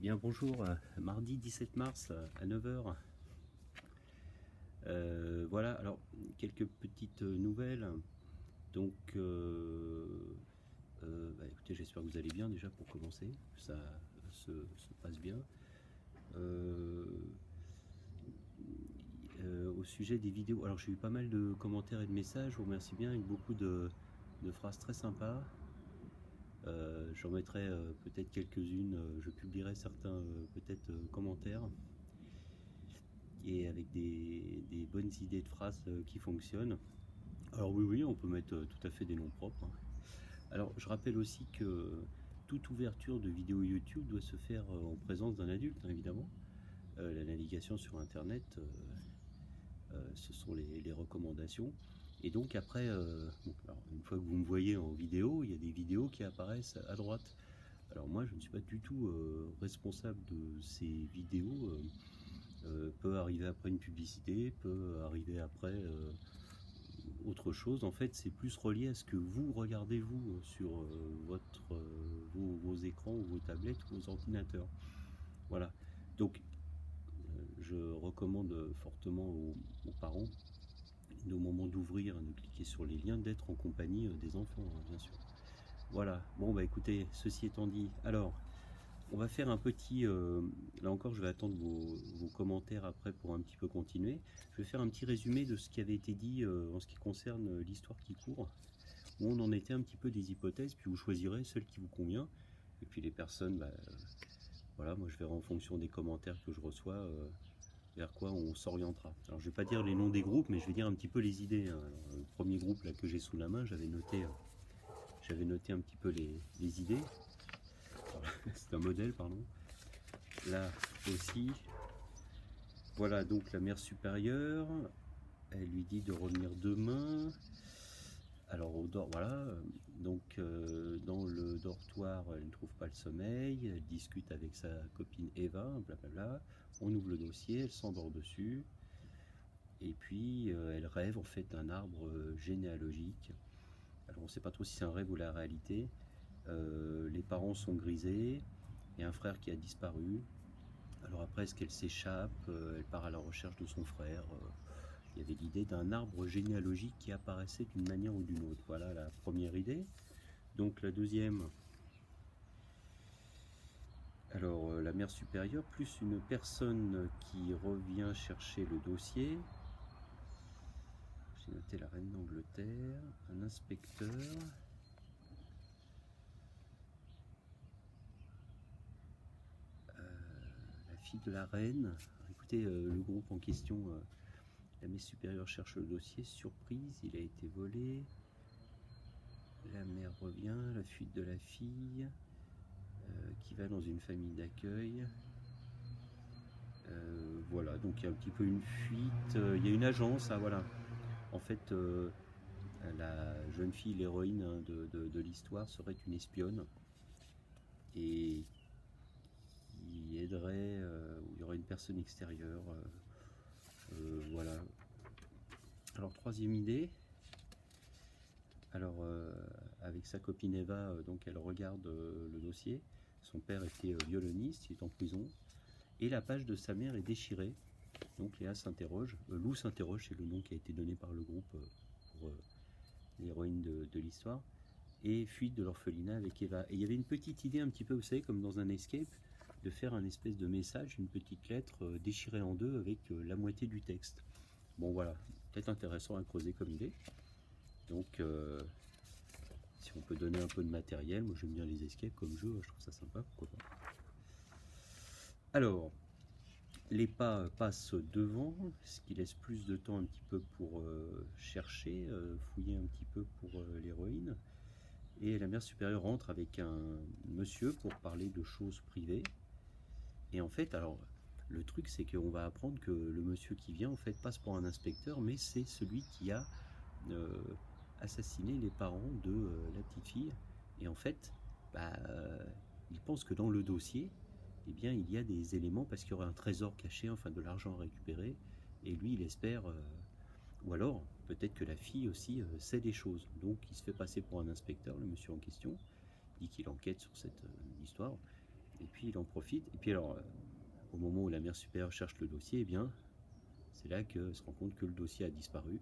Bien bonjour, mardi 17 mars à 9 heures. Voilà, alors quelques petites nouvelles. Donc, écoutez, j'espère que vous allez bien déjà pour commencer, que ça se passe bien. Au sujet des vidéos, alors j'ai eu pas mal de commentaires et de messages, je vous remercie bien, avec beaucoup de phrases très sympas. J'en mettrai peut-être quelques-unes, je publierai certains peut-être commentaires et avec des bonnes idées de phrases qui fonctionnent. Alors oui, on peut mettre tout à fait des noms propres, hein. Alors je rappelle aussi que toute ouverture de vidéo YouTube doit se faire en présence d'un adulte, hein, évidemment. La navigation sur Internet, ce sont les recommandations. Et donc après, alors, une fois que vous me voyez en vidéo, il y a des vidéos qui apparaissent à droite. Alors moi, je ne suis pas du tout responsable de ces vidéos. Peut arriver après une publicité, peut arriver après autre chose. En fait, c'est plus relié à ce que vous regardez vous sur vos écrans ou vos tablettes ou vos ordinateurs. Voilà. Donc, je recommande fortement aux parents, au moment d'ouvrir, de cliquer sur les liens, d'être en compagnie des enfants, hein, bien sûr. Voilà. Bon, bah écoutez, ceci étant dit, alors, on va faire un petit... là encore, je vais attendre vos commentaires après pour un petit peu continuer. Je vais faire un petit résumé de ce qui avait été dit en ce qui concerne l'histoire qui court, où on en était un petit peu des hypothèses, puis vous choisirez celle qui vous convient. Et puis les personnes, voilà, moi je verrai en fonction des commentaires que je reçois vers quoi on s'orientera. Alors je vais pas dire les noms des groupes, mais je vais dire un petit peu les idées, hein. Alors, le premier groupe là que j'ai sous la main, j'avais noté un petit peu les idées. C'est un modèle, pardon. Là aussi, voilà, donc la mère supérieure, elle lui dit de revenir demain. Alors, voilà, donc dans le dortoir, elle ne trouve pas le sommeil, elle discute avec sa copine Eva, blablabla. On ouvre le dossier, elle s'endort dessus, et puis elle rêve en fait d'un arbre généalogique. Alors, on ne sait pas trop si c'est un rêve ou la réalité. Les parents sont grisés, il y a un frère qui a disparu. Alors après, est-ce qu'elle s'échappe? Elle part à la recherche de son frère. Il y avait l'idée d'un arbre généalogique qui apparaissait d'une manière ou d'une autre. Voilà la première idée. Donc la deuxième, alors la mère supérieure, plus une personne qui revient chercher le dossier. J'ai noté la reine d'Angleterre, un inspecteur. La fille de la reine. Alors, écoutez, le groupe en question, la mère supérieure cherche le dossier, surprise, il a été volé. La mère revient, la fuite de la fille, qui va dans une famille d'accueil. Voilà, donc il y a un petit peu une fuite. Il y a une agence, ah voilà. En fait, la jeune fille, l'héroïne hein, de l'histoire, serait une espionne et qui aiderait, où il y aurait une personne extérieure. Voilà. Alors, troisième idée. Alors, avec sa copine Eva, donc elle regarde le dossier. Son père était violoniste, il est en prison. Et la page de sa mère est déchirée. Donc Léa s'interroge, Lou s'interroge, c'est le nom qui a été donné par le groupe pour l'héroïne de l'histoire. Et fuite de l'orphelinat avec Eva. Et il y avait une petite idée un petit peu, vous savez, comme dans un escape, de faire un espèce de message, une petite lettre déchirée en deux avec la moitié du texte. Bon voilà, peut-être intéressant à creuser comme idée. Donc si on peut donner un peu de matériel, moi j'aime bien les escapes comme jeu, je trouve ça sympa, pourquoi pas. Alors, les pas passent devant, ce qui laisse plus de temps un petit peu pour chercher, fouiller un petit peu pour l'héroïne. Et la mère supérieure rentre avec un monsieur pour parler de choses privées. Et en fait, alors, le truc c'est qu'on va apprendre que le monsieur qui vient en fait passe pour un inspecteur, mais c'est celui qui a assassiné les parents de la petite fille. Et en fait, il pense que dans le dossier, eh bien, il y a des éléments parce qu'il y aurait un trésor caché, enfin de l'argent à récupérer. Et lui, il espère, ou alors peut-être que la fille aussi sait des choses. Donc, il se fait passer pour un inspecteur, le monsieur en question, dit qu'il enquête sur cette histoire. Et puis il en profite. Et puis alors, au moment où la mère supérieure cherche le dossier, eh bien, c'est là qu'elle se rend compte que le dossier a disparu.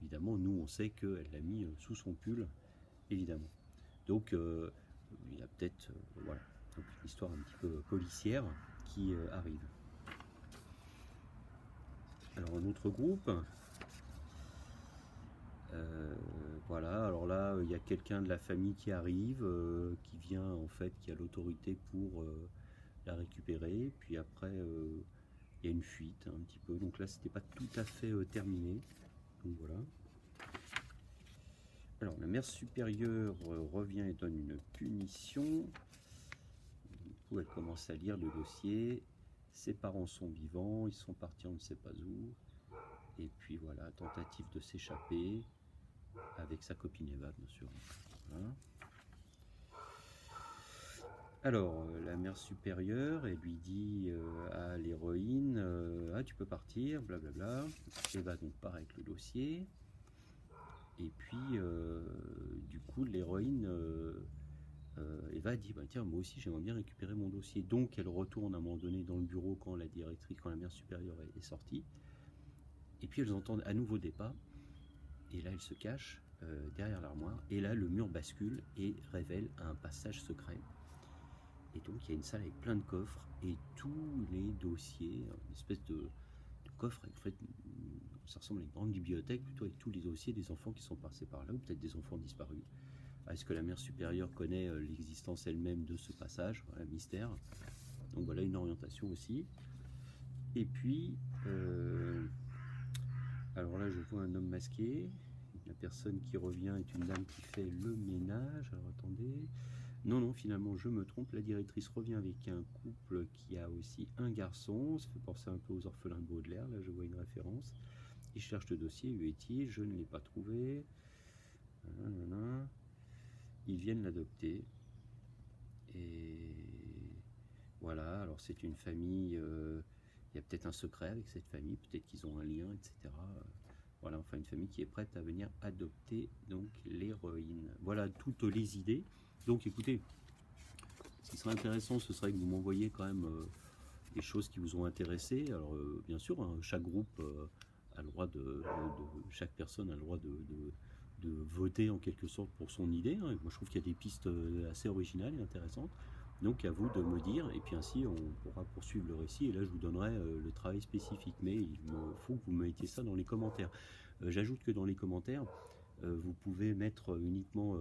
Évidemment, nous, on sait qu'elle l'a mis sous son pull, évidemment. Donc, il y a peut-être, voilà, donc une histoire un petit peu policière qui arrive. Alors, un autre groupe. Voilà, alors là, il y a quelqu'un de la famille qui arrive, qui vient en fait, qui a l'autorité pour la récupérer. Puis après, il y a une fuite un petit peu. Donc là, c'était pas tout à fait terminé. Donc voilà. Alors la mère supérieure revient et donne une punition. Du coup, elle commence à lire le dossier. Ses parents sont vivants, ils sont partis on ne sait pas où. Et puis voilà, tentative de s'échapper avec sa copine Eva, bien sûr. Voilà. Alors, la mère supérieure, elle lui dit à l'héroïne ah, tu peux partir, blablabla. Eva donc part avec le dossier. Et puis, du coup, l'héroïne, Eva dit bah, tiens, moi aussi, j'aimerais bien récupérer mon dossier. Donc, elle retourne à un moment donné dans le bureau quand la directrice, quand la mère supérieure est sortie. Et puis, elles entendent à nouveau des pas. Et là, elles se cachent derrière l'armoire. Et là, le mur bascule et révèle un passage secret. Et donc, il y a une salle avec plein de coffres et tous les dossiers, une espèce de coffre, en fait, ça ressemble à une grande bibliothèque, plutôt avec tous les dossiers des enfants qui sont passés par là, ou peut-être des enfants disparus. Est-ce que la mère supérieure connaît l'existence elle-même de ce passage, voilà, mystère. Donc voilà une orientation aussi. Et puis, alors là, je vois un homme masqué. La personne qui revient est une dame qui fait le ménage. Alors attendez. Non, finalement, je me trompe. La directrice revient avec un couple qui a aussi un garçon. Ça fait penser un peu aux orphelins de Baudelaire. Là, je vois une référence. Il cherche le dossier. Où est-il? Je ne l'ai pas trouvé. Ils viennent l'adopter. Et voilà. Alors, c'est une famille. Il y a peut-être un secret avec cette famille. Peut-être qu'ils ont un lien, etc. Voilà, enfin, une famille qui est prête à venir adopter donc l'héroïne. Voilà toutes les idées. Donc écoutez, ce qui serait intéressant, ce serait que vous m'envoyiez quand même des choses qui vous ont intéressé. Alors bien sûr, hein, chaque groupe a le droit chaque personne a le droit de voter en quelque sorte pour son idée. Hein. Moi je trouve qu'il y a des pistes assez originales et intéressantes. Donc à vous de me dire, et puis ainsi on pourra poursuivre le récit, et là je vous donnerai le travail spécifique. Mais il me faut que vous mettiez ça dans les commentaires. J'ajoute que dans les commentaires, vous pouvez mettre uniquement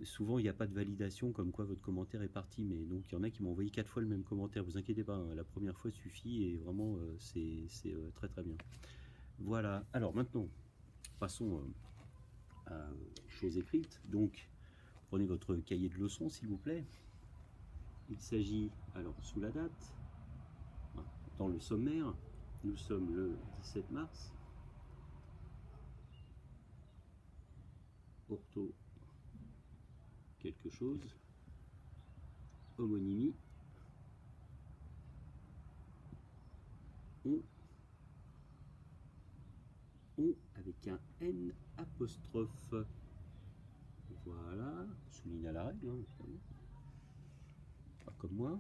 souvent il n'y a pas de validation comme quoi votre commentaire est parti, mais donc il y en a qui m'ont envoyé 4 fois le même commentaire. Vous inquiétez pas, hein, la première fois suffit et vraiment c'est très très bien. Voilà, alors maintenant passons à choses écrites. Donc prenez votre cahier de leçons s'il vous plaît. Il s'agit alors sous la date, dans le sommaire, nous sommes le 17 mars. Ortho quelque chose, homonymie, on avec un N apostrophe. Voilà, souligne à la règle, hein, pas comme moi.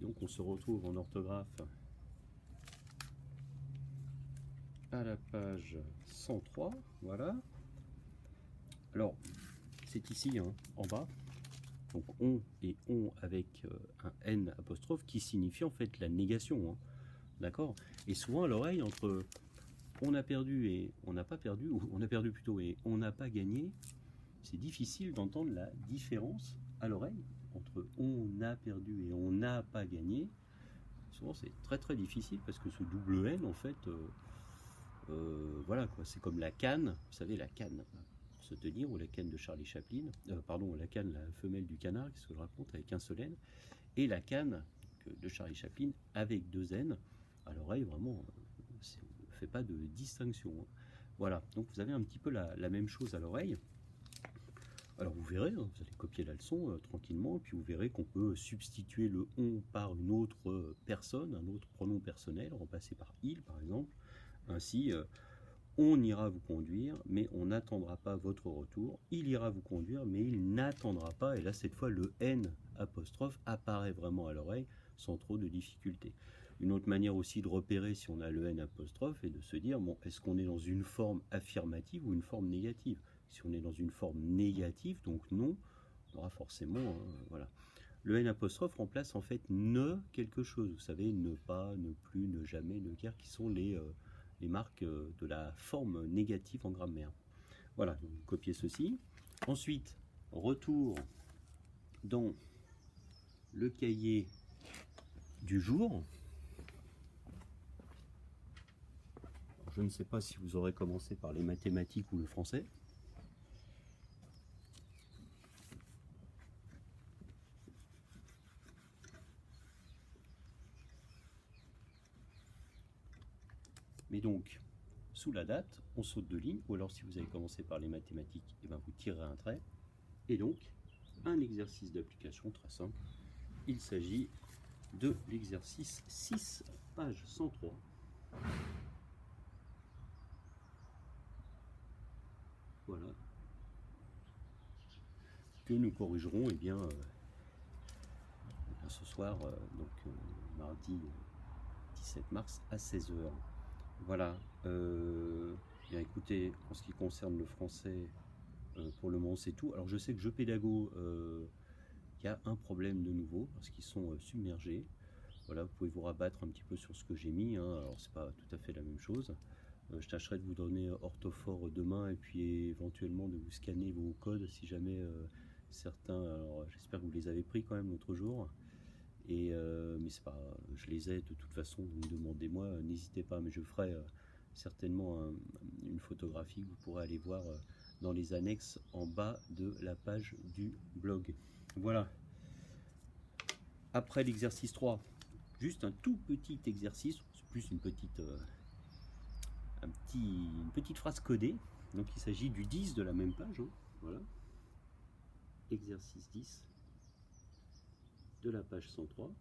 Donc on se retrouve en orthographe à la page 103, voilà. Alors, c'est ici, hein, en bas. Donc on et on avec un N apostrophe qui signifie en fait la négation, hein, d'accord. Et souvent à l'oreille, entre on a perdu et on n'a pas perdu, ou on a perdu plutôt et on n'a pas gagné, c'est difficile d'entendre la différence à l'oreille entre on a perdu et on n'a pas gagné. Souvent c'est très très difficile parce que ce double N en fait, voilà quoi, c'est comme la canne, vous savez la canne pour se tenir, ou la canne de Charlie Chaplin, pardon, la canne, la femelle du canard, qu'est-ce que je raconte, avec un seul N, et la canne de Charlie Chaplin avec deux N à l'oreille, vraiment, on ne fait pas de distinction. Hein. Voilà, donc vous avez un petit peu la même chose à l'oreille. Alors vous verrez, hein, vous allez copier la leçon tranquillement, puis vous verrez qu'on peut substituer le on par une autre personne, un autre pronom personnel, remplacé par il par exemple. Ainsi, On ira vous conduire, mais on n'attendra pas votre retour. Il ira vous conduire, mais il n'attendra pas. Et là, cette fois, le N apostrophe apparaît vraiment à l'oreille sans trop de difficulté. Une autre manière aussi de repérer si on a le N apostrophe est de se dire, bon, est-ce qu'on est dans une forme affirmative ou une forme négative? Si on est dans une forme négative, donc non, on aura forcément, voilà. Le N apostrophe remplace en fait ne quelque chose. Vous savez, ne pas, ne plus, ne jamais, ne guère, qui sont les marques de la forme négative en grammaire. Voilà, donc copiez ceci. Ensuite, retour dans le cahier du jour. Alors, je ne sais pas si vous aurez commencé par les mathématiques ou le français. Mais donc, sous la date, on saute de ligne, ou alors si vous avez commencé par les mathématiques, et ben vous tirez un trait. Et donc, un exercice d'application très simple. Il s'agit de l'exercice 6, page 103. Voilà. Que nous corrigerons, ce soir, mardi 17 mars à 16 h. Voilà. Bien écoutez, en ce qui concerne le français, pour le moment c'est tout. Alors je sais que Jeux Pédago, il y a un problème de nouveau parce qu'ils sont submergés. Voilà, vous pouvez vous rabattre un petit peu sur ce que j'ai mis, hein. Alors c'est pas tout à fait la même chose. Je tâcherai de vous donner orthophore demain et puis éventuellement de vous scanner vos codes si jamais certains. Alors j'espère que vous les avez pris quand même l'autre jour. Et mais c'est pas, je les ai de toute façon. Vous me demandez moi, n'hésitez pas. Mais je ferai certainement une photographie que vous pourrez aller voir dans les annexes en bas de la page du blog. Voilà. Après l'exercice 3, juste un tout petit exercice, c'est plus une petite, une petite phrase codée. Donc il s'agit du 10 de la même page. Hein. Voilà. Exercice 10 de la page 103.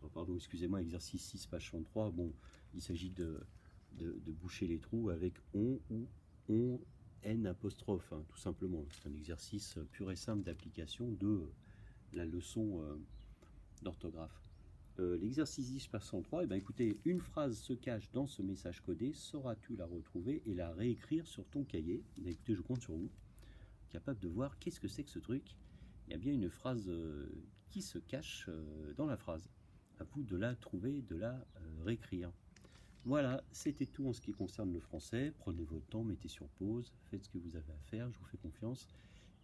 Oh, pardon, excusez-moi, exercice 6, page 103. Bon, il s'agit de boucher les trous avec on ou on n apostrophe, hein, tout simplement. C'est un exercice pur et simple d'application de la leçon d'orthographe. L'exercice 10, page 103, écoutez, une phrase se cache dans ce message codé, sauras-tu la retrouver et la réécrire sur ton cahier? Écoutez, je compte sur vous, capable de voir qu'est-ce que c'est que ce truc. Il y a bien une phrase qui se cache dans la phrase. À vous de la trouver, de la réécrire. Voilà, c'était tout en ce qui concerne le français. Prenez votre temps, mettez sur pause, faites ce que vous avez à faire, je vous fais confiance.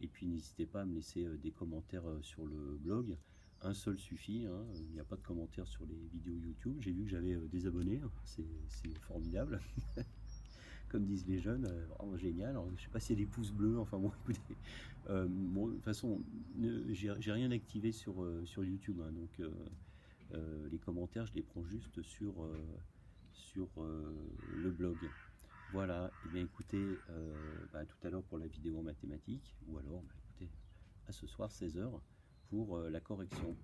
Et puis n'hésitez pas à me laisser des commentaires sur le blog. Un seul suffit, hein. Il n'y a pas de commentaires sur les vidéos YouTube. J'ai vu que j'avais des abonnés, c'est formidable. Comme disent les jeunes, vraiment génial. Alors, je ne sais pas s'il y a des pouces bleus, enfin bon, écoutez. Bon, de toute façon, j'ai rien activé sur YouTube, hein, donc les commentaires, je les prends juste sur le blog. Voilà, et bien écoutez, tout à l'heure pour la vidéo en mathématiques, ou alors, écoutez, à ce soir 16 h pour la correction.